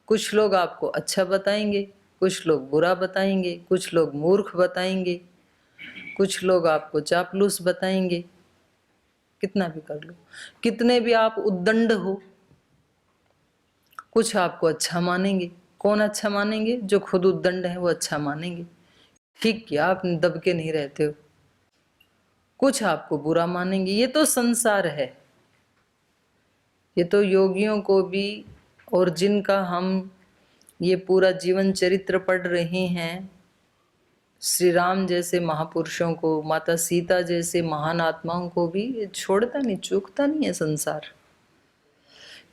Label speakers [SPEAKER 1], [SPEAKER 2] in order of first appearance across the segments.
[SPEAKER 1] कुछ लोग आपको अच्छा बताएंगे, कुछ लोग बुरा बताएंगे, कुछ लोग मूर्ख बताएंगे, कुछ लोग आपको चापलूस बताएंगे। कितना भी कर लो, कितने भी आप उद्दंड हो, कुछ आपको अच्छा मानेंगे। कौन अच्छा मानेंगे? जो खुद उद्दंड है वो अच्छा मानेंगे, ठीक किया आपने, दब के नहीं रहते हो। कुछ आपको बुरा मानेंगे। ये तो संसार है, ये तो योगियों को भी, और जिनका हम ये पूरा जीवन चरित्र पढ़ रहे हैं, श्री राम जैसे महापुरुषों को, माता सीता जैसे महान आत्माओं को भी ये छोड़ता नहीं, चूकता नहीं है संसार।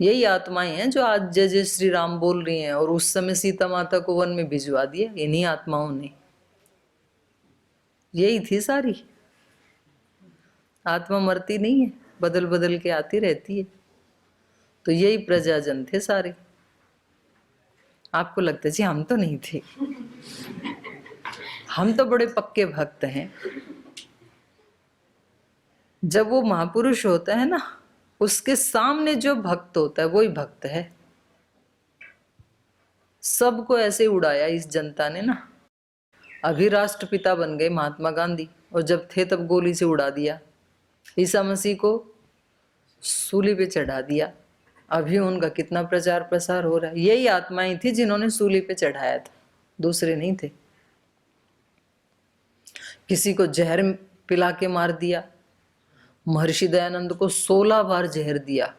[SPEAKER 1] यही आत्माएं हैं जो आज जय जय श्री राम बोल रही हैं, और उस समय सीता माता को वन में भिजवा दिया इन्हीं आत्माओं ने। यही थी सारी। आत्मा मरती नहीं है, बदल बदल के आती रहती है। तो यही प्रजाजन थे सारे। आपको लगता है जी हम तो नहीं थे, हम तो बड़े पक्के भक्त हैं। जब वो महापुरुष होता है ना, उसके सामने जो भक्त होता है वही भक्त है। सबको ऐसे उड़ाया इस जनता ने ना। अभी राष्ट्रपिता बन गए महात्मा गांधी, और जब थे तब गोली से उड़ा दिया। ईसा मसीह को सूली पे चढ़ा दिया। अभी उनका कितना प्रचार प्रसार हो रहा है। यही आत्माएं थी जिन्होंने सूली पे चढ़ाया था, दूसरे नहीं थे। किसी को जहर पिला के मार दिया। महर्षि दयानंद को 16 बार जहर दिया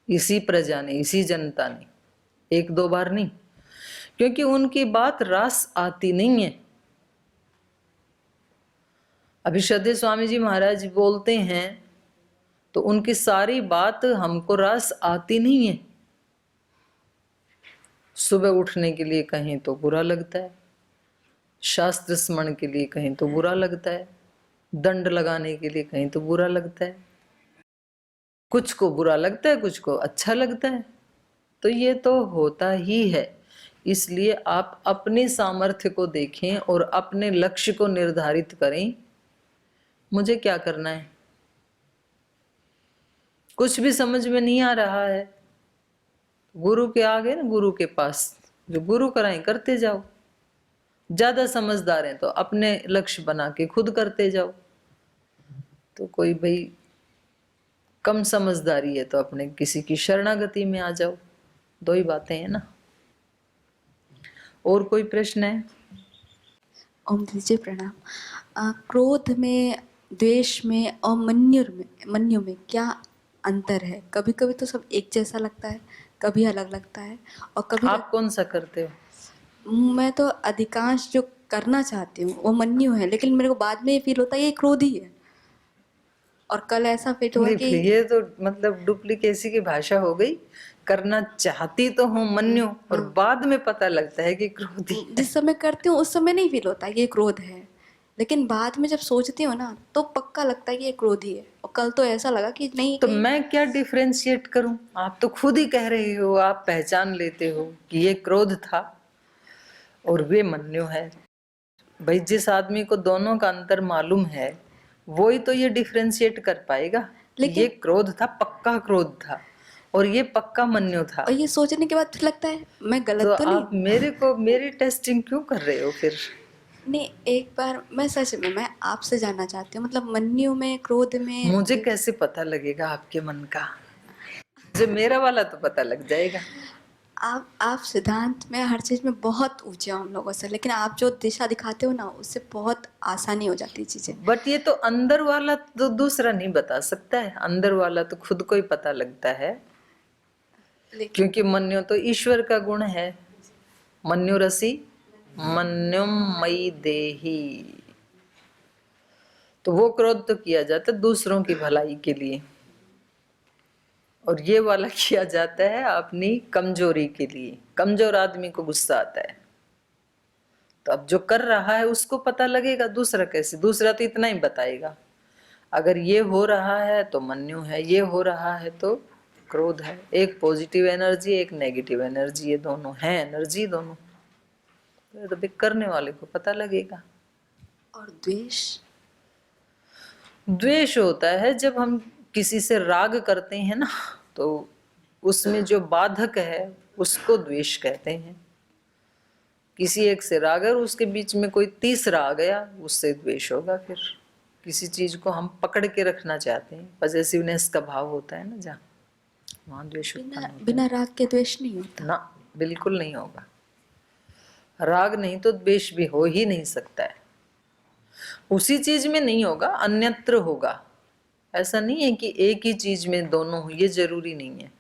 [SPEAKER 1] इसी प्रजा ने, इसी जनता ने, एक दो बार नहीं, क्योंकि उनकी बात रस आती नहीं है। अभी श्रद्धेय स्वामी जी महाराज बोलते हैं तो उनकी सारी बात हमको रस आती नहीं है। सुबह उठने के लिए कहें तो बुरा लगता है, शास्त्र स्मरण के लिए कहें तो बुरा लगता है, दंड लगाने के लिए कहें तो बुरा लगता है। कुछ को बुरा लगता है, कुछ को अच्छा लगता है। तो ये तो होता ही है। इसलिए आप अपने सामर्थ्य को देखें और अपने लक्ष्य को निर्धारित करें। मुझे क्या करना है? कुछ भी समझ में नहीं आ रहा है, गुरु के आगे ना, गुरु के पास जो गुरु कराएं करते जाओ। ज्यादा समझदार हैं तो अपने लक्ष्य बना के खुद करते जाओ। तो कोई भाई कम समझदारी है तो अपने किसी की शरणागति में आ जाओ। दो ही बातें हैं ना। और कोई प्रश्न है?
[SPEAKER 2] ओम दीजिए प्रणाम। क्रोध में, द्वेष में और मन्यु में क्या अंतर है? कभी कभी तो सब एक जैसा लगता है, कभी अलग लगता है, और कभी
[SPEAKER 1] आप कौन सा करते हो?
[SPEAKER 2] मैं तो अधिकांश जो करना चाहती हूँ वो मन्यु है, लेकिन मेरे को बाद में ये फील होता है ये क्रोध ही है। और कल ऐसा फील हुआ
[SPEAKER 1] नहीं,
[SPEAKER 2] कि
[SPEAKER 1] फिर ये तो मतलब डुप्लीकेसी की भाषा हो गई। करना चाहती तो हूँ मन्यु, और बाद में पता लगता है कि क्रोधी है।
[SPEAKER 2] जिस समय करती हूँ उस समय नहीं फील होता ये क्रोध है, लेकिन बाद में जब सोचती हूँ ना तो पक्का लगता है कि ये क्रोध ही है। और कल तो ऐसा लगा कि नहीं,
[SPEAKER 1] तो
[SPEAKER 2] कहीं
[SPEAKER 1] मैं क्या डिफरेंशिएट करूं? आप तो खुद ही कह रहे हो, आप पहचान लेते हो कि ये क्रोध था और वे मन्यु है। भाई जिस आदमी को दोनों का अंतर मालूम है वो ही तो ये डिफरेंशिएट कर पाएगा कि ये
[SPEAKER 2] लेकिन
[SPEAKER 1] क्रोध था, पक्का क्रोध था, और ये पक्का मन्यु था।
[SPEAKER 2] और ये सोचने के बाद फिर लगता है मैं
[SPEAKER 1] तो
[SPEAKER 2] गलत तो नहीं।
[SPEAKER 1] आप मेरे को मेरी टेस्टिंग क्यों कर रहे हो फिर?
[SPEAKER 2] नहीं, एक बार मैं सच में मैं आपसे जानना चाहती हूँ, मतलब मन्यु में, क्रोध में
[SPEAKER 1] मुझे कैसे पता लगेगा आपके मन का? मुझे मेरा वाला तो पता लग जाएगा।
[SPEAKER 2] आप सिद्धांत में हर चीज़ में बहुत ऊंचे हो हम लोगों से, लेकिन आप जो दिशा दिखाते हो ना उससे बहुत आसानी हो जाती है चीज़ें।
[SPEAKER 1] बट ये तो अंदर वाला तो दूसरा नहीं बता सकता है, अंदर वाला तो खुद को ही पता लगता है।
[SPEAKER 2] लेकिन
[SPEAKER 1] क्योंकि मन्यो तो ईश्वर का गुण है। मन्यु रसी मन्युम मई देही। तो वो क्रोध तो किया जाता है दूसरों की भलाई के लिए, और ये वाला किया जाता है अपनी कमजोरी के लिए। कमजोर आदमी को गुस्सा आता है। तो अब जो कर रहा है उसको पता लगेगा, दूसरा कैसे? दूसरा तो इतना ही बताएगा, अगर ये हो रहा है तो मन्यु है, ये हो रहा है तो क्रोध है। एक पॉजिटिव एनर्जी, एक नेगेटिव एनर्जी, ये दोनों है एनर्जी दोनों। तो भी करने वाले को पता लगेगा।
[SPEAKER 2] और द्वेष?
[SPEAKER 1] द्वेष होता है जब हम किसी से राग करते हैं ना, तो उसमें जो बाधक है उसको द्वेष कहते हैं। किसी एक से राग है और उसके बीच में कोई तीसरा आ गया, उससे द्वेष होगा। फिर किसी चीज को हम पकड़ के रखना चाहते हैं, पॉसेसिवनेस का भाव होता है ना, जहाँ वहां द्वेष उत्पन्न होता है।
[SPEAKER 2] बिना राग के द्वेष नहीं होता
[SPEAKER 1] ना, बिल्कुल नहीं होगा। राग नहीं तो द्वेष भी हो ही नहीं सकता है। उसी चीज में नहीं होगा, अन्यत्र होगा। ऐसा नहीं है कि एक ही चीज में दोनों हो, ये जरूरी नहीं है।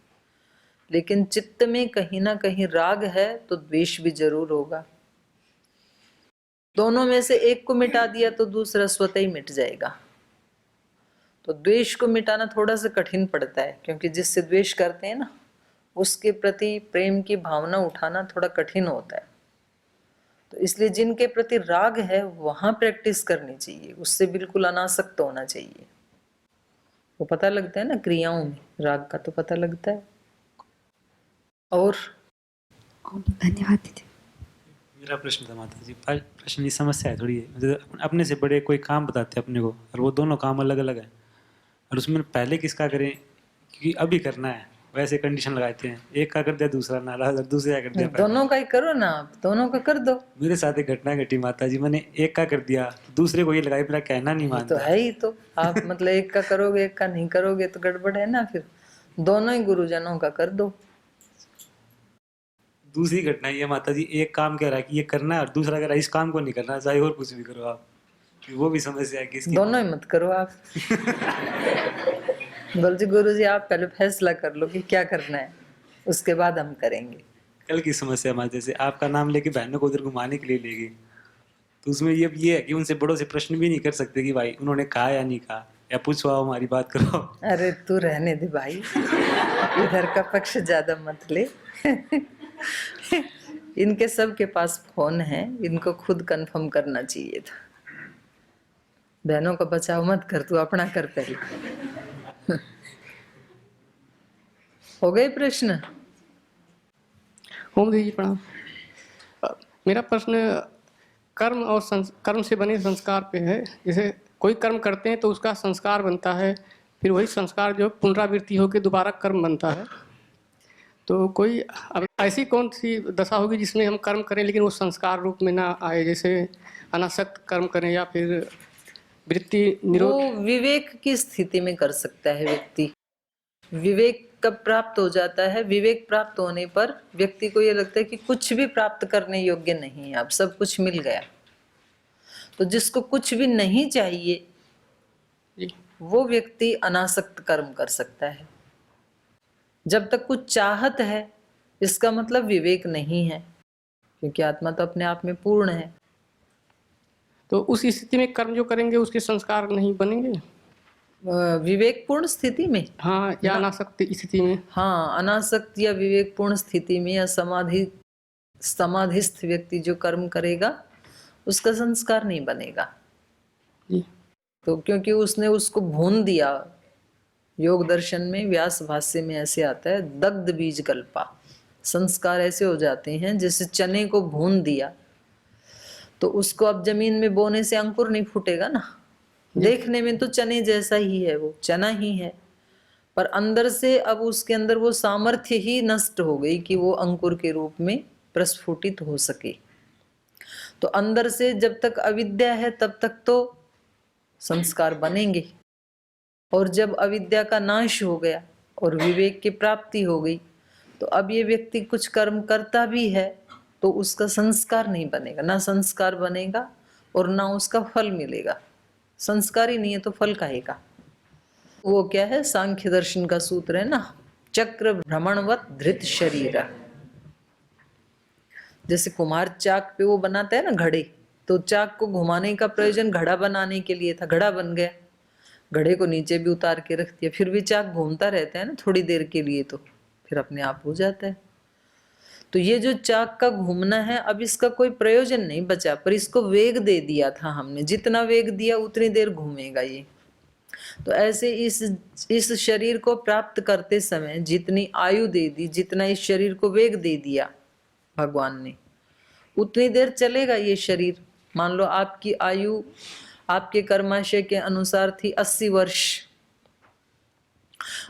[SPEAKER 1] लेकिन चित्त में कहीं ना कहीं राग है तो द्वेष भी जरूर होगा। दोनों में से एक को मिटा दिया तो दूसरा स्वतः ही मिट जाएगा। तो द्वेष को मिटाना थोड़ा सा कठिन पड़ता है, क्योंकि जिससे द्वेष करते हैं ना, उसके प्रति प्रेम की भावना उठाना थोड़ा कठिन होता है। तो इसलिए जिनके प्रति राग है वहां प्रैक्टिस करनी चाहिए, उससे बिल्कुल अनासक्त होना चाहिए। वो पता लगता है ना क्रियाओं में, राग का तो पता लगता है। और
[SPEAKER 2] धन्यवाद दीदी।
[SPEAKER 3] मेरा प्रश्न था माता जी, प्रश्न की समस्या है थोड़ी, मतलब अपने से बड़े कोई काम बताते हैं अपने को, और वो दोनों काम अलग अलग है, और उसमें पहले किसका करें, क्योंकि अभी करना है, वैसे कंडीशन लगाते हैं, एक का कर दिया दूसरा नाराज, और दूसरे का कर दिया पहले।
[SPEAKER 1] दोनों का ही करो ना, आप दोनों का कर दो।
[SPEAKER 3] मेरे साथ एक घटना घटी माता जी, मैंने एक का कर दिया, दूसरे को ये लगाई, मेरा कहना नहीं
[SPEAKER 1] ये तो
[SPEAKER 3] मानता।
[SPEAKER 1] है ही। तो आप मतलब एक का करोगे एक का नहीं करोगे तो गड़बड़ है ना। फिर दोनों ही गुरुजनों का कर दो।
[SPEAKER 3] दूसरी घटना ये माता जी, एक काम कह रहा है कि ये करना है, और दूसरा कह रहा है इस काम को नहीं करना, चाहे और कुछ भी करो आप। वो भी समस्या है कि इसकी
[SPEAKER 1] दोनों ही मत करो आप। बोल जी गुरु जी आप पहले फैसला कर लो कि क्या करना है, उसके बाद हम करेंगे।
[SPEAKER 3] कल की समस्या माता, जैसे आपका नाम लेके बहनों को उधर घुमाने के लिए ले गई, तो उसमें ये है कि उनसे बड़ों से प्रश्न भी नहीं कर सकते कि भाई उन्होंने कहा या नहीं कहा, या पूछवाओ हमारी बात करो।
[SPEAKER 1] अरे तू रहने दे भाई, इधर का पक्ष ज्यादा मत ले। इनके सब के पास फोन है, इनको खुद कंफर्म करना चाहिए था। बहनों का बचाव मत कर, तू अपना कर पहले। हो गए प्रश्न?
[SPEAKER 4] ओम दीदी प्रणाम। मेरा प्रश्न कर्म और कर्म से बने संस्कार पे है। जैसे कोई कर्म करते हैं तो उसका संस्कार बनता है, फिर वही संस्कार जो पुनरावृत्ति होकर दोबारा कर्म बनता है। तो कोई अब ऐसी कौन सी दशा होगी जिसमें हम कर्म करें लेकिन वो संस्कार रूप में ना आए, जैसे अनासक्त कर्म करें या फिर वृत्ति निरोध?
[SPEAKER 1] वो विवेक की स्थिति में कर सकता है व्यक्ति। विवेक कब प्राप्त हो जाता है? विवेक प्राप्त होने पर व्यक्ति को ये लगता है कि कुछ भी प्राप्त करने योग्य नहीं है, अब सब कुछ मिल गया। तो जिसको कुछ भी नहीं चाहिए वो व्यक्ति अनासक्त कर्म कर सकता है। जब तक कुछ चाहत है इसका मतलब विवेक नहीं है, क्योंकि आत्मा तो अपने आप में पूर्ण है।
[SPEAKER 4] तो उस स्थिति में कर्म जो करेंगे उसके संस्कार नहीं बनेंगे?
[SPEAKER 1] विवेकपूर्ण स्थिति में?
[SPEAKER 4] हाँ, या अनासक्त स्थिति में?
[SPEAKER 1] हाँ, अनासक्त या विवेकपूर्ण स्थिति में या समाधिस्थ व्यक्ति जो कर्म करेगा उसका संस्कार नहीं बनेगा
[SPEAKER 4] जी।
[SPEAKER 1] तो क्योंकि उसने उसको भून दिया। योग दर्शन में व्यास भाष्य में ऐसे आता है, दग्ध बीज कल्पा। संस्कार ऐसे हो जाते हैं जैसे चने को भून दिया, तो उसको अब जमीन में बोने से अंकुर नहीं फूटेगा ना। देखने में तो चने जैसा ही है, वो चना ही है, पर अंदर से अब उसके अंदर वो सामर्थ्य ही नष्ट हो गई कि वो अंकुर के रूप में प्रस्फुटित हो सके। तो अंदर से जब तक अविद्या है तब तक तो संस्कार बनेंगे, और जब अविद्या का नाश हो गया और विवेक की प्राप्ति हो गई तो अब ये व्यक्ति कुछ कर्म करता भी है तो उसका संस्कार नहीं बनेगा, ना संस्कार बनेगा और ना उसका फल मिलेगा। संस्कार ही नहीं है तो फल काहेगा? वो क्या है, सांख्य दर्शन का सूत्र है ना, चक्र भ्रमणवत धृत शरीर। जैसे कुम्हार चाक पे वो बनाता है ना घड़े, तो चाक को घुमाने का प्रयोजन घड़ा बनाने के लिए था, घड़ा बन गया। घड़े को नीचे भी उतार के रख दिया, फिर भी चाक घूमता रहता है ना थोड़ी देर के लिए, तो फिर अपने आप हो जाता है। तो ये जो चाक का घूमना है अब इसका कोई प्रयोजन नहीं बचा, पर इसको वेग दे दिया था हमने, जितना वेग दिया उतनी देर घूमेगा ये। तो ऐसे इस शरीर को प्राप्त करते समय जितनी आयु दे दी, जितना इस शरीर को वेग दे दिया भगवान ने, उतनी देर चलेगा ये शरीर। मान लो आपकी आयु आपके कर्माशय के अनुसार थी 80 वर्ष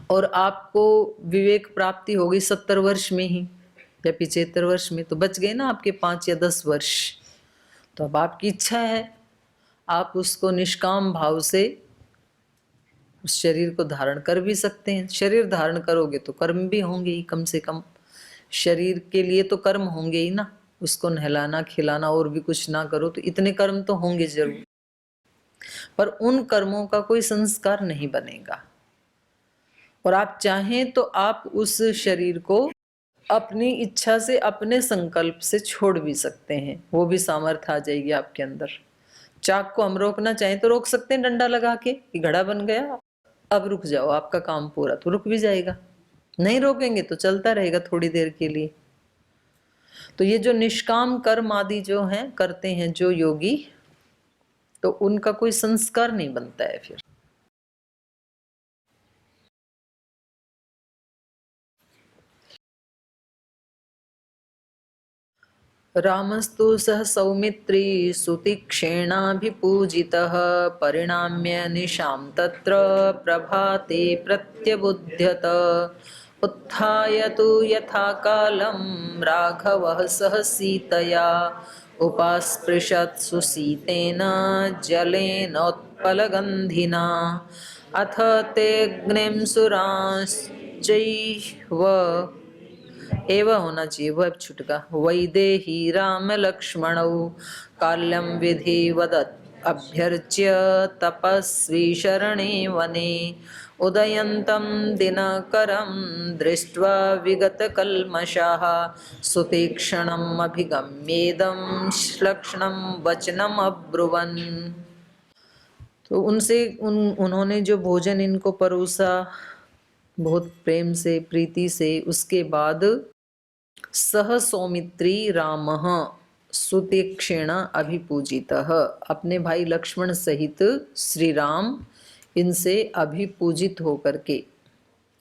[SPEAKER 1] और आपको विवेक प्राप्ति हो गई 70 वर्ष में ही, या 75 वर्ष में, तो बच गए ना आपके 5 या 10 वर्ष। तो अब आपकी इच्छा है, आप उसको निष्काम भाव से उस शरीर को धारण कर भी सकते हैं। शरीर धारण करोगे तो कर्म भी होंगे ही, कम से कम शरीर के लिए तो कर्म होंगे ही ना। उसको नहलाना खिलाना और भी कुछ ना करो तो इतने कर्म तो होंगे जरूर, पर उन कर्मों का कोई संस्कार नहीं बनेगा। और आप चाहें तो आप उस शरीर को अपनी इच्छा से, अपने संकल्प से छोड़ भी सकते हैं, वो भी सामर्थ्य आ जाएगी आपके अंदर। चाक को हम रोकना चाहें तो रोक सकते हैं डंडा लगा के कि घड़ा बन गया, अब रुक जाओ, आपका काम पूरा, तो रुक भी जाएगा। नहीं रोकेंगे तो चलता रहेगा थोड़ी देर के लिए। तो ये जो निष्काम कर्म आदि जो हैं करते हैं जो योगी, तो उनका कोई संस्कार नहीं बनता है फिर। रामस्तु सह सौमित्री सुतीक्ष्णेनाभिपूजितः परिणाम्य निशां तत्र प्रभाते प्रत्यबुध्यत उत्थाय तु यथा कालं राघवः सह सीतया उपास्पृशत् सुसीतेन जलेनोत्पलगन्धिना अथ तेऽग्निं सुरांश्चैव एवं होना चाहिए, वो अब छुटका। वैदेही राम लक्ष्मणौ काल्यं विधिवदत् अभ्यर्च्य तपस्वी शरणे वने उदयन्तं दिनकरं दृष्ट्वा विगतकल्मषाः सुतीक्ष्णम् अभिगम्येदं श्लक्ष्णं वचनम् अब्रुवन्। तो उन्होंने जो भोजन इनको परोसा बहुत प्रेम से प्रीति से, उसके बाद सह सौमित्री रामः सुतीक्ष्ण अभिपूजितः, अपने भाई लक्ष्मण सहित श्री राम इनसे अभिपूजित होकर के,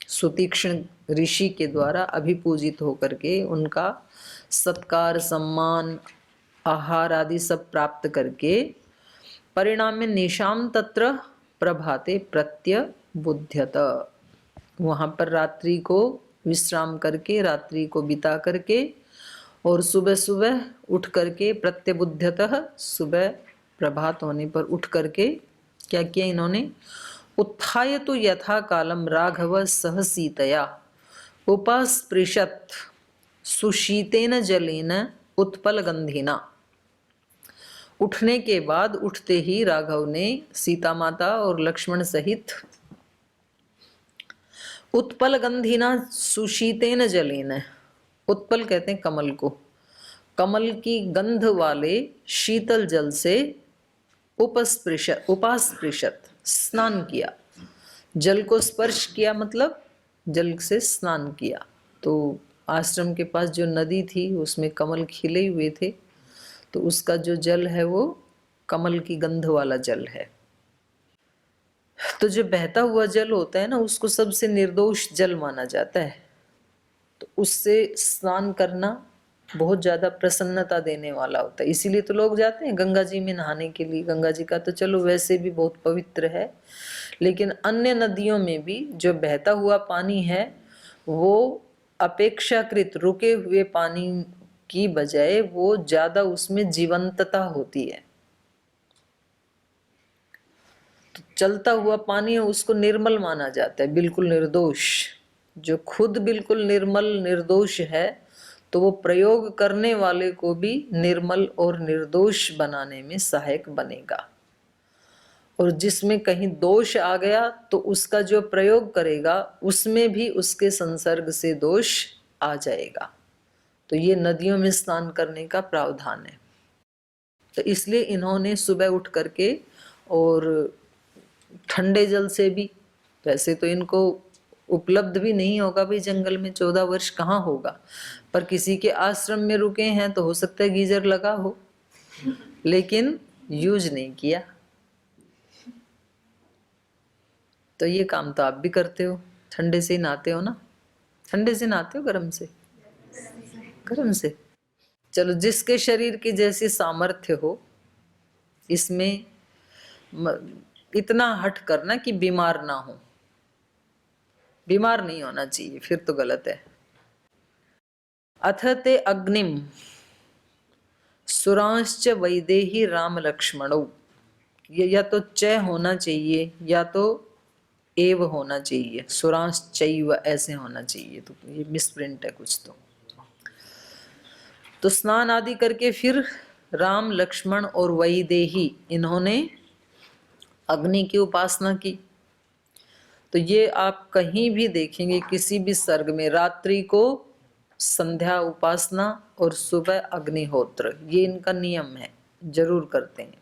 [SPEAKER 1] सुतीक्ष्ण ऋषि के द्वारा अभिपूजित होकर के उनका सत्कार सम्मान आहार आदि सब प्राप्त करके परिणाम में निशाम तत्र प्रभाते प्रत्यबुध्यत, वहाँ पर रात्रि को विश्राम करके, रात्रि को बिता करके और सुबह सुबह उठ करके प्रत्यबुध्यतः, सुबह प्रभात होने पर उठ करके क्या किया इन्होंने, उत्थाय तो यथा कालम राघव सह सीतया उपास्पृशत सुशीतेन जलेन उत्पल गंधिना। उठने के बाद, उठते ही राघव ने सीता माता और लक्ष्मण सहित उत्पल गंधिना सुशीतेन जलेन, उत्पल कहते हैं कमल को, कमल की गंध वाले शीतल जल से उपास्पृशत स्नान किया। जल को स्पर्श किया मतलब जल से स्नान किया। तो आश्रम के पास जो नदी थी उसमें कमल खिले हुए थे, तो उसका जो जल है वो कमल की गंध वाला जल है। तो जो बहता हुआ जल होता है ना, उसको सबसे निर्दोष जल माना जाता है। तो उससे स्नान करना बहुत ज़्यादा प्रसन्नता देने वाला होता है, इसीलिए तो लोग जाते हैं गंगा जी में नहाने के लिए। गंगा जी का तो चलो वैसे भी बहुत पवित्र है, लेकिन अन्य नदियों में भी जो बहता हुआ पानी है वो अपेक्षाकृत रुके हुए पानी की बजाय वो ज़्यादा उसमें जीवंतता होती है। तो चलता हुआ पानी है उसको निर्मल माना जाता है, बिल्कुल निर्दोष। जो खुद बिल्कुल निर्मल निर्दोष है तो वो प्रयोग करने वाले को भी निर्मल और निर्दोष बनाने में सहायक बनेगा। और जिसमें कहीं दोष आ गया तो उसका जो प्रयोग करेगा उसमें भी उसके संसर्ग से दोष आ जाएगा। तो ये नदियों में स्नान करने का प्रावधान है। तो इसलिए इन्होंने सुबह उठ करके और ठंडे जल से भी, वैसे तो इनको उपलब्ध भी नहीं होगा भाई, जंगल में 14 वर्ष कहाँ होगा, पर किसी के आश्रम में रुके हैं तो हो सकता है गीजर लगा हो, लेकिन यूज नहीं किया। तो ये काम तो आप भी करते हो, ठंडे से ही नहाते हो ना? ठंडे से नहाते हो गरम से? गरम से। चलो, जिसके शरीर की जैसी सामर्थ्य हो, इसमें इतना हट करना कि बीमार ना हो। बीमार नहीं होना चाहिए, फिर तो गलत है। अथ ते अग्निम सुरांश्च वैदेही राम लक्ष्मणौ। ये या तो च होना चाहिए या तो एव होना चाहिए, सुरांश्चैव ऐसे होना चाहिए, तो ये मिसप्रिंट है कुछ। तो स्नान आदि करके फिर राम लक्ष्मण और वैदेही इन्होंने अग्नि की उपासना की। तो ये आप कहीं भी देखेंगे किसी भी सर्ग में, रात्रि को संध्या उपासना और सुबह अग्निहोत्र, ये इनका नियम है, जरूर करते हैं।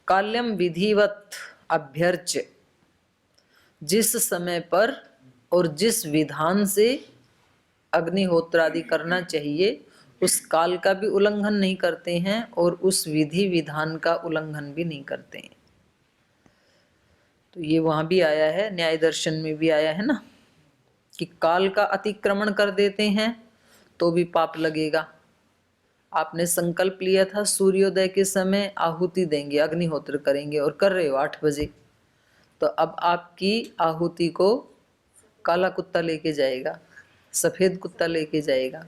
[SPEAKER 1] काल्यम विधिवत अभ्यर्च्य, जिस समय पर और जिस विधान से अग्निहोत्र आदि करना चाहिए उस काल का भी उल्लंघन नहीं करते हैं और उस विधि विधान का उल्लंघन भी नहीं करते हैं। तो ये वहां भी आया है, न्याय दर्शन में भी आया है ना, कि काल का अतिक्रमण कर देते हैं तो भी पाप लगेगा। आपने संकल्प लिया था सूर्योदय के समय आहुति देंगे, अग्निहोत्र करेंगे, और कर रहे हो 8 बजे, तो अब आपकी आहुति को काला कुत्ता लेके जाएगा, सफेद कुत्ता लेके जाएगा।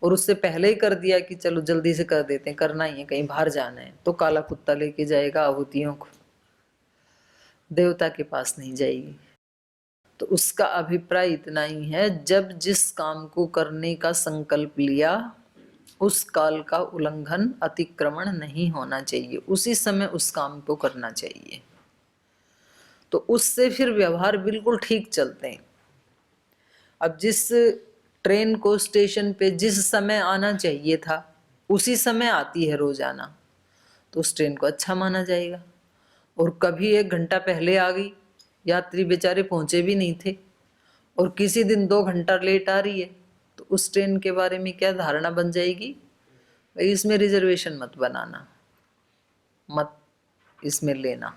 [SPEAKER 1] और उससे पहले ही कर दिया कि चलो जल्दी से कर देते हैं, करना ही है, कहीं बाहर जाना है, तो काला कुत्ता लेके जाएगा आहुतियों को, देवता के पास नहीं जाएगी। तो उसका अभिप्राय इतना ही है, जब जिस काम को करने का संकल्प लिया उस काल का उल्लंघन अतिक्रमण नहीं होना चाहिए, उसी समय उस काम को करना चाहिए। तो उससे फिर व्यवहार बिल्कुल ठीक चलते हैं। अब जिस ट्रेन को स्टेशन पे जिस समय आना चाहिए था उसी समय आती है रोजाना, तो उस ट्रेन को अच्छा माना जाएगा। और कभी 1 घंटा पहले आ गई, यात्री बेचारे पहुंचे भी नहीं थे, और किसी दिन 2 घंटा लेट आ रही है, तो उस ट्रेन के बारे में क्या धारणा बन जाएगी, भाई इसमें रिजर्वेशन मत बनाना, मत इसमें लेना,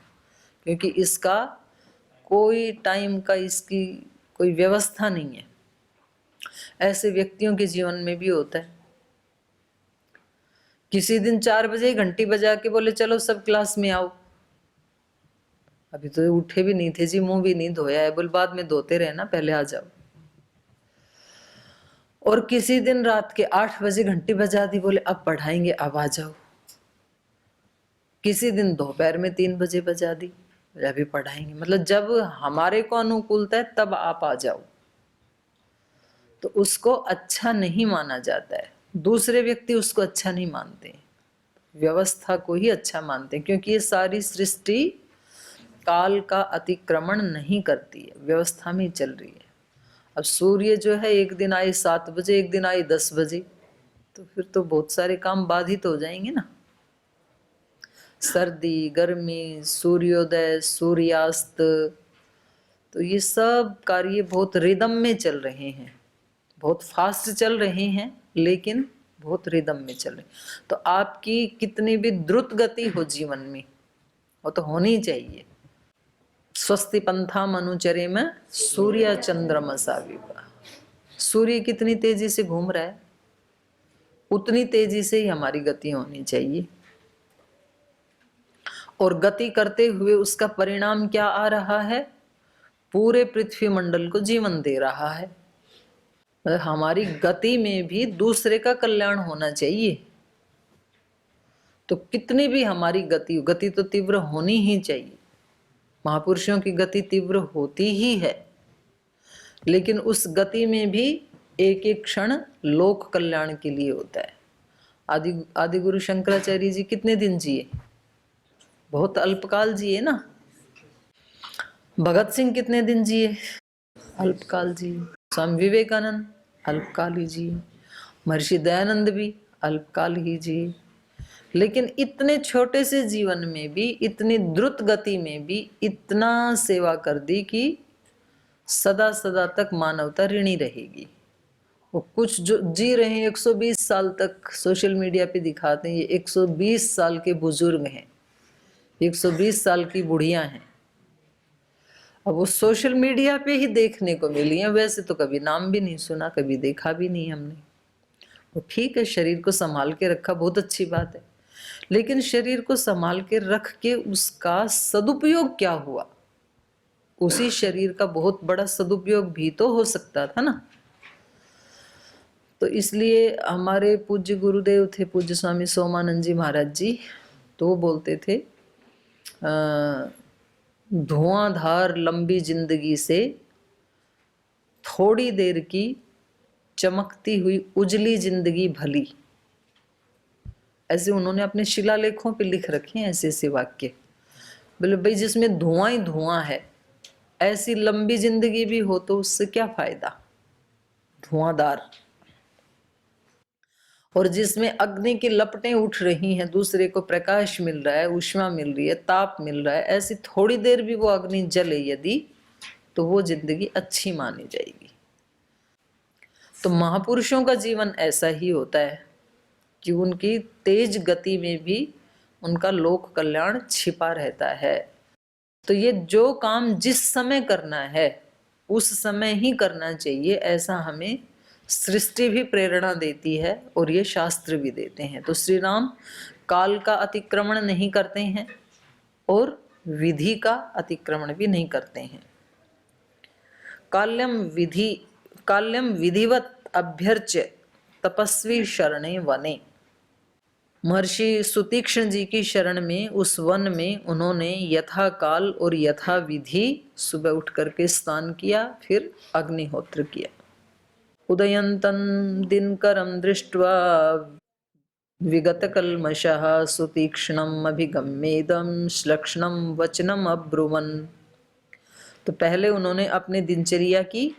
[SPEAKER 1] क्योंकि इसका कोई टाइम का, इसकी कोई व्यवस्था नहीं है। ऐसे व्यक्तियों के जीवन में भी होता है। किसी दिन 4 बजे घंटी बजा के बोले चलो सब क्लास में आओ, अभी तो उठे भी नहीं थे जी, मुंह भी नहीं धोया है, बोल बाद में धोते रहे ना, पहले आ जाओ। और किसी दिन रात के 8 बजे घंटी बजा दी, बोले अब पढ़ाएंगे, अब आ जाओ। किसी दिन दोपहर में 3 बजे बजा दी, अभी पढ़ाएंगे, मतलब जब हमारे को अनुकूलता है तब आप आ जाओ। तो उसको अच्छा नहीं माना जाता है, दूसरे व्यक्ति उसको अच्छा नहीं मानते, व्यवस्था को ही अच्छा मानते हैं, क्योंकि ये सारी सृष्टि काल का अतिक्रमण नहीं करती है, व्यवस्था में चल रही है। अब सूर्य जो है एक दिन आए 7 बजे, एक दिन आए 10 बजे, तो फिर तो बहुत सारे काम बाधित हो जाएंगे ना। सर्दी, गर्मी, सूर्योदय, सूर्यास्त, तो ये सब कार्य बहुत रिदम में चल रहे हैं, बहुत फास्ट चल रहे हैं, लेकिन बहुत रिदम में चल रहे हैं। तो आपकी कितनी भी द्रुत गति हो जीवन में, वो तो होनी चाहिए। स्वस्ति पंथा मनुचरे में सूर्य चंद्रमसा विवा, सूर्य कितनी तेजी से घूम रहा है उतनी तेजी से ही हमारी गति होनी चाहिए। और गति करते हुए उसका परिणाम क्या आ रहा है, पूरे पृथ्वी मंडल को जीवन दे रहा है। मतलब हमारी गति में भी दूसरे का कल्याण होना चाहिए। तो कितनी भी हमारी गति तो तीव्र होनी ही चाहिए। महापुरुषों की गति तीव्र होती ही है, लेकिन उस गति में भी एक एक क्षण लोक कल्याण के लिए होता है। आदि गुरु शंकराचार्य जी कितने दिन जिए, बहुत अल्पकाल जिए ना। भगत सिंह कितने दिन जिए, अल्पकाल जिए। स्वामी विवेकानंद अल्पकाल ही जिए, महर्षि दयानंद भी अल्पकाल ही जिए। लेकिन इतने छोटे से जीवन में भी, इतनी द्रुत गति में भी इतना सेवा कर दी कि सदा सदा तक मानवता ऋणी रहेगी। वो कुछ जो जी रहे हैं 120 साल तक, सोशल मीडिया पे दिखाते हैं ये 120 साल के बुजुर्ग हैं, 120 साल की बुढ़िया हैं। अब वो सोशल मीडिया पे ही देखने को मिली है, वैसे तो कभी नाम भी नहीं सुना, कभी देखा भी नहीं हमने। वो ठीक है, शरीर को संभाल के रखा, बहुत अच्छी बात है, लेकिन शरीर को संभाल के रख के उसका सदुपयोग क्या हुआ, उसी शरीर का बहुत बड़ा सदुपयोग भी तो हो सकता था ना। तो इसलिए हमारे पूज्य गुरुदेव थे पूज्य स्वामी सोमानंद जी महाराज जी, तो वो बोलते थे धुआंधार लंबी जिंदगी से थोड़ी देर की चमकती हुई उजली जिंदगी भली। ऐसे उन्होंने अपने शिलालेखों पे लिख रखे हैं ऐसे ऐसे वाक्य। बोले भाई जिसमें धुआं ही धुआं है, ऐसी लंबी जिंदगी भी हो तो उससे क्या फायदा, धुआंधार। और जिसमें अग्नि की लपटें उठ रही हैं, दूसरे को प्रकाश मिल रहा है, ऊष्मा मिल रही है, ताप मिल रहा है, ऐसी थोड़ी देर भी वो अग्नि जले यदि, तो वो जिंदगी अच्छी मानी जाएगी। तो महापुरुषों का जीवन ऐसा ही होता है कि उनकी तेज गति में भी उनका लोक कल्याण छिपा रहता है। तो ये जो काम जिस समय करना है उस समय ही करना चाहिए, ऐसा हमें सृष्टि भी प्रेरणा देती है और ये शास्त्र भी देते हैं। तो श्री राम काल का अतिक्रमण नहीं करते हैं और विधि का अतिक्रमण भी नहीं करते हैं। काल्यम विधिवत अभ्यर्च्य तपस्वी शरणे वने। महर्षि सुतीक्ष्ण जी की शरण में उस वन में उन्होंने यथा काल और यथा विधि सुबह उठ करके स्नान किया, फिर अग्निहोत्र किया। उदयंतं दिनकरं दृष्ट्वा विगतकल्मषः सुतीक्ष्णम् अभिगम्येदं श्लक्ष्णं वचनम् अब्रुवन्। तो पहले उन्होंने अपनी दिनचर्या की,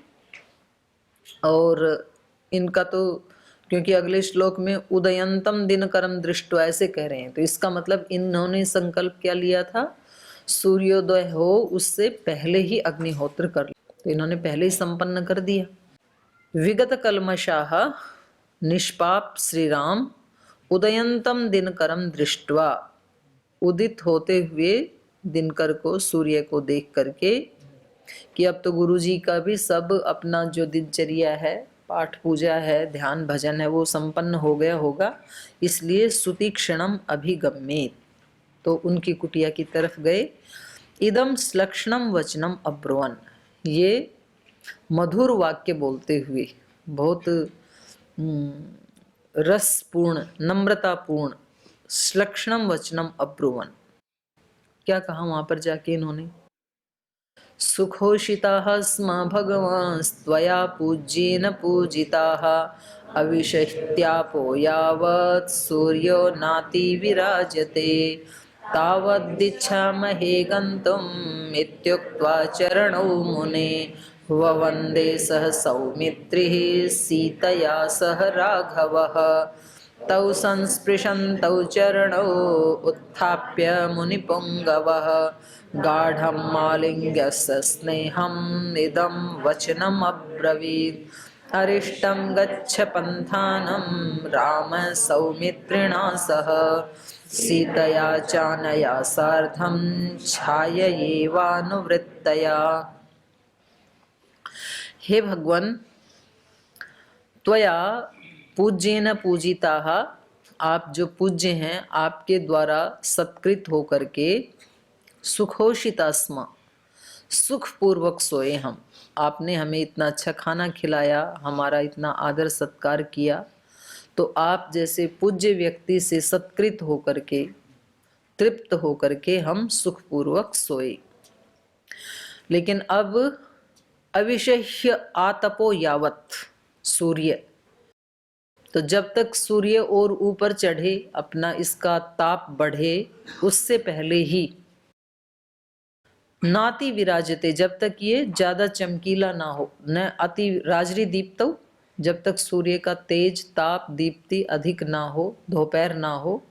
[SPEAKER 1] और इनका तो क्योंकि अगले श्लोक में उदयंतम दिनकरम दृष्ट्वा ऐसे कह रहे हैं, तो इसका मतलब इन्होंने संकल्प क्या लिया था, सूर्योदय हो उससे पहले ही अग्निहोत्र कर लिया। तो इन्होंने पहले ही संपन्न कर दिया। विगत कल्मषाः निष्पाप श्री राम उदयंतम दिनकरम दृष्ट्वा, उदित होते हुए दिनकर को, सूर्य को देख करके कि अब तो गुरु जी का भी सब अपना जो दिनचर्या है, पाठ पूजा है, ध्यान भजन है, वो संपन्न हो गया होगा, इसलिए सुतीक्षणम अभिगम्येत, तो उनकी कुटिया की तरफ गए। इदम श्लक्ष्णम वचनम अब्रुवन, ये मधुर वाक्य बोलते हुए, बहुत रसपूर्ण नम्रतापूर्ण, श्लक्ष्णम वचनम अब्रुवन, क्या कहा वहां पर जाके इन्होंने, सुखोषिताः स्म भगवांस्त्वया पूज्येन पूजिताः अविशत्यापो यावत् सूर्यो नाति विराजते तावद्दिच्छामहे गन्तुम् इत्युक्त्वा चरणौ मुने ववन्दे सह सौमित्रिः सीतया सह राघवः तौ संस्पृशन्तौ चरणौ उत्थाप्य मुनिपुङ्गवः गाढं मालिङ्ग्य स्नेहम् इदं वचनम् अब्रवीत् अरिष्टं गच्छ पन्थानं राम सौमित्रिणा सह सीतया चानया सार्धं छाययेवानुवृत्तया। हे भगवान, त्वया पूज्येन पूजिताः, आप जो पूज्य हैं, आपके द्वारा सत्कृत होकर के, सुखोषिता स्म, सुख पूर्वक सोए हम, आपने हमें इतना अच्छा खाना खिलाया, हमारा इतना आदर सत्कार किया, तो आप जैसे पूज्य व्यक्ति से सत्कृत होकर के, तृप्त होकर के हम सुखपूर्वक सोए। लेकिन अब अविशह्य आतपो यावत, सूर्य, तो जब तक सूर्य और ऊपर चढ़े, अपना इसका ताप बढ़े, उससे पहले ही नाति विराजते, जब तक ये ज्यादा चमकीला ना हो, न अति राजरी दीप्तौ, जब तक सूर्य का तेज ताप दीप्ति अधिक ना हो, दोपहर ना हो,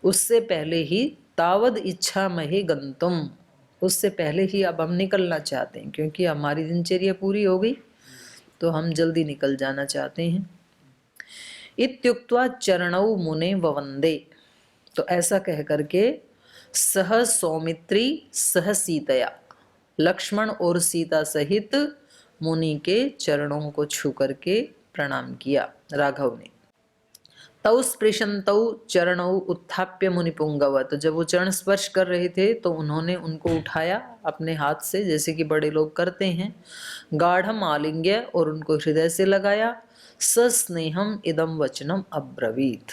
[SPEAKER 1] उससे पहले ही तावद इच्छा महे गंतुम, उससे पहले ही अब हम निकलना चाहते हैं, क्योंकि हमारी दिनचर्या पूरी हो गई तो हम जल्दी निकल जाना चाहते हैं। इत्युक्त्वा चरणौ मुने ववंदे, तो ऐसा कह करके सह सौमित्री सह सीतया, लक्ष्मण और सीता सहित मुनि के चरणों को छू करके प्रणाम किया राघव ने। तौ स्पृशन्तौ चरणौ उत्थाप्य मुनिपुंगव, तो जब वो चरण स्पर्श कर रहे थे तो उन्होंने उनको उठाया अपने हाथ से, जैसे कि बड़े लोग करते हैं। गाढ़म आलिंग्य, और उनको हृदय से लगाया। सस्नेहम इदम वचनम अब्रवीत।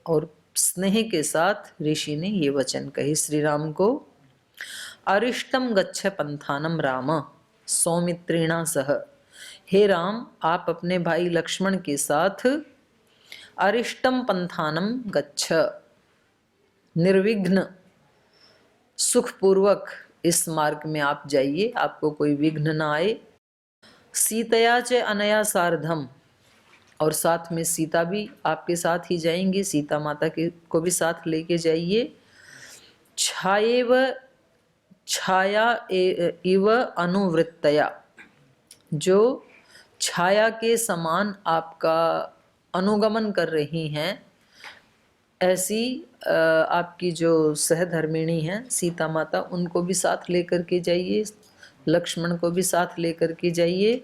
[SPEAKER 1] और स्नेह के साथ ऋषि ने ये वचन कही श्री राम को। अरिष्टम गच्छ पंथानम राम सौमित्रिणा सह। हे राम, आप अपने भाई लक्ष्मण के साथ अरिष्टम पंथानम गच्छ, निर्विघ्न सुखपूर्वक इस मार्ग में आप जाइए, आपको कोई विघ्न ना आए। सीतया च अनया सार्धम, और साथ में सीता भी आपके साथ ही जाएंगे, सीता माता के को भी साथ लेके जाइए। छाएव छाया इव अनुवृत्तया, जो छाया के समान आपका अनुगमन कर रही हैं, ऐसी आपकी जो सहधर्मिणी हैं सीता माता, उनको भी साथ लेकर के जाइए, लक्ष्मण को भी साथ लेकर के जाइए,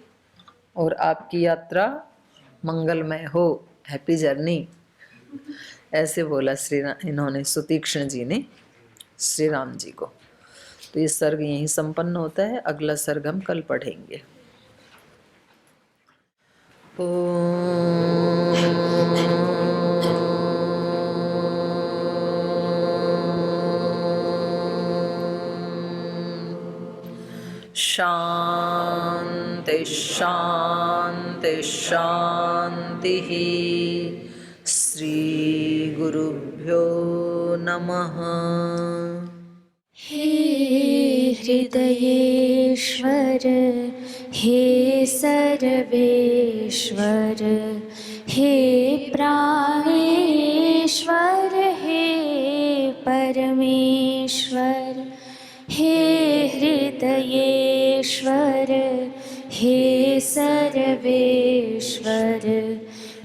[SPEAKER 1] और आपकी यात्रा मंगलमय हो, हैप्पी जर्नी। ऐसे बोला इन्होंने सुतीक्ष्ण जी ने श्री राम जी को। तो ये सर्ग यहीं संपन्न होता है, अगला सर्ग हम कल पढ़ेंगे। शांति शांति शांति। श्री गुरुभ्यो नमः।
[SPEAKER 5] हे हृदयेश्वर, हे सर्वेश्वर, हे प्राणेश्वर, हे परमेश्वर। हे हृदयेश्वर, हे सर्वेश्वर,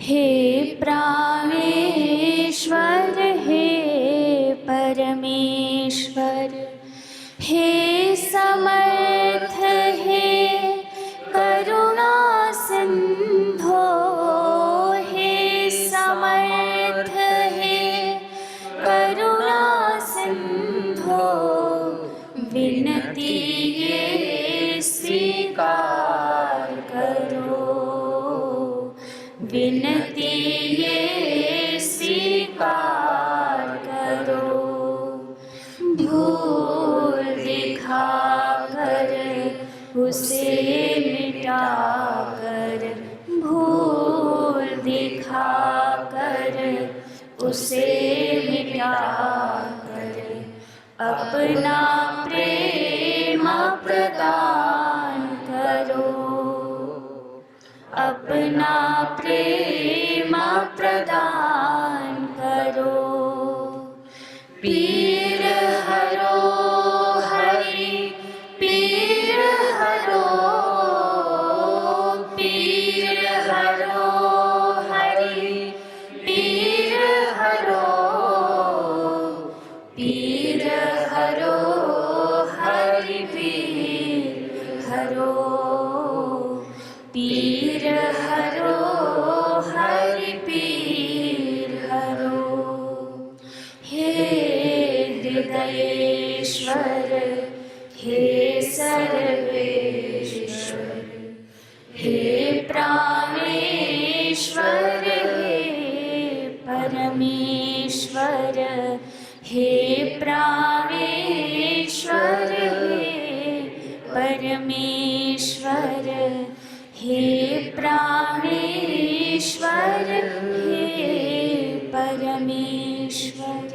[SPEAKER 5] हे प्राणेश्वर, हे परमेश्वर। हे समर्थ, हे करुणा सिंधो, हे समर्थ, हे करुणा सिंधो। विनती ये स्वीकार करो, विनती ये स्वीकार करो। भूल दिखाकर उसे मिटाकर, भूल दिखाकर उसे मिटाकर, अपना प्रेम प्रदान करो, अपना प्रेम प्रदान करो। पीर हरो हरि, पीर हरो, पीर हरो हरि, पीर हरो, पीर हरो हरि, पीर हरो, पीर हरो हरि, पीर हरो। हे हृदयेश्वर, हे सर्वेश्वर, हे प्राणेश्वर, हे परमेश्वर। हे प्राणेश्वर, हे परमेश्वर, हे प्राणेश्वर, हे परमेश्वर।